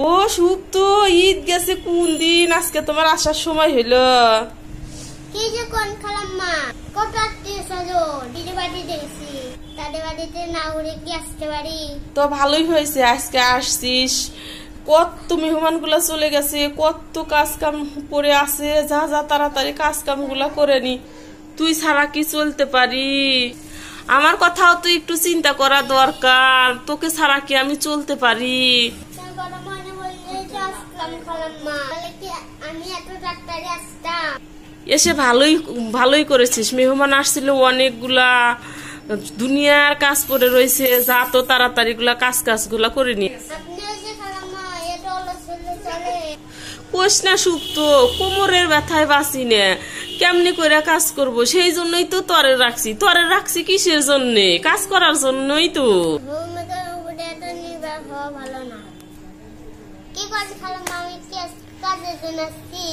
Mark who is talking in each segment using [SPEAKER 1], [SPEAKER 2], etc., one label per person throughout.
[SPEAKER 1] ও সুপ্ত, ঈদ গেছে কোন দিন, আজকে তোমার আসার সময় হইলো।
[SPEAKER 2] কি যে কোন খালাম্মা, কত আত্মীয় স্বজন দিদি বাড়ি দেখছি, তাদের বাড়িতে না উড়ে কি আসতে পারি?
[SPEAKER 1] তো ভালোই হয়েছে আজকে আসছিস। কত মেহমান গুলা চলে গেছে, কত কাজ কাম পড়ে আছে, যা যা তাড়াতাড়ি কাজ কাম গুলা করে নি। তুই ছাড়া কি চলতে পারি? আমার কথাও তো একটু চিন্তা করা দরকার, তোকে ছাড়া কি আমি চলতে পারি?
[SPEAKER 2] মনে বললে যে আসলাম খালাম্মা, তাহলে কি আমি এত তাড়াতাড়ি আসতাম?
[SPEAKER 1] এসে ভালোই ভালোই করেছিস, মেহমান আসছিল অনেকগুলা, দুনিয়ার কাজ পড়ে রয়েছে, যা তো তাড়াতাড়ি গুলা কাজ গুলা করে নি।
[SPEAKER 2] আপনিও যে খালাম্মা এটা অলস হলে চলে?
[SPEAKER 1] কোষ না সুপ্ত, কোমরের ব্যথায় বাঁচি না, কেমনি করে কাজ করব, সেই জন্যই তো তরে রাখছি কিসের জন্য? কাজ করার জন্যই তো।
[SPEAKER 2] ভূমিকার উপরে এত নির্ভর হওয়া ভালো না। কি করছি খালাম্মা, আমি কি কাজের জন্য আসছি?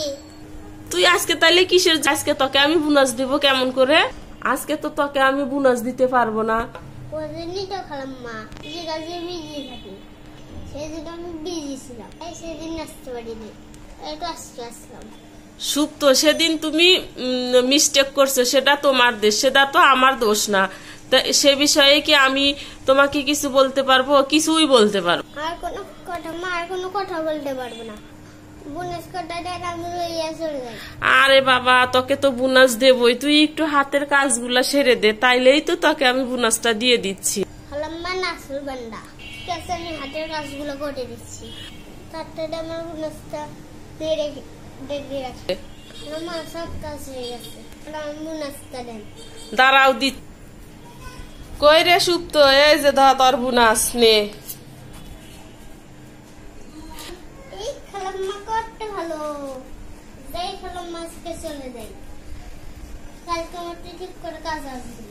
[SPEAKER 1] তুই আজকে তাইলে কিসের? আজকে তোকে আমি বোনাস দিব কেমন করে? আজকে তো তোকে আমি বোনাস দিতে পারবো না।
[SPEAKER 2] ওদিনই তো খালাম্মা যে কাজে বিজি থাকি, সেদিন আমি বিজি ছিলাম, সেদিন আসতে পারিনি, একটু আসলাম।
[SPEAKER 1] সুপ্ত, সেদিন তুমি মিস্টেক করছো, সেটা তোমার দোষ, সেটা তো আমার দোষ না। তা সে বিষয়ে কি আমি তোমাকে কিছু বলতে পারবো? কিছুই বলতে পারবো।
[SPEAKER 2] আর কোনো কথা মা, আর কোনো কথা বলতে পারবো না। বোনাস কটাটা আমি লইয়া চলে যাই।
[SPEAKER 1] আরে বাবা, তোকে তো বোনাস দেবই, তুই একটু হাতের কাজগুলা সেরে দে, তাইলেই তো তোকে আমি বোনাসটা দিয়ে দিচ্ছি।
[SPEAKER 2] খালাম্মা নাসুর বান্দা, ঠিক আছে আমি হাতের কাজগুলো করে দিচ্ছি, তারপরে আমার বোনাসটা দিয়ে রেখে রাখি। আমার সব কাজ হয়ে গেছে, আমার বোনাসটা দেন।
[SPEAKER 1] দাঁড়াও দি। কই রে সুপ্ত, এই যে ধর তোর বোনাস নে।
[SPEAKER 2] এই খালাম্মা করতে ভালো, যাই খালাম্মা আজকে চলে যাই, কালকে আমার ঠিক করে কাজ আসবে।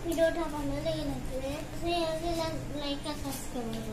[SPEAKER 2] ভিডিওটা ভালো লেগে থাকলে লাইক কাজ করবো।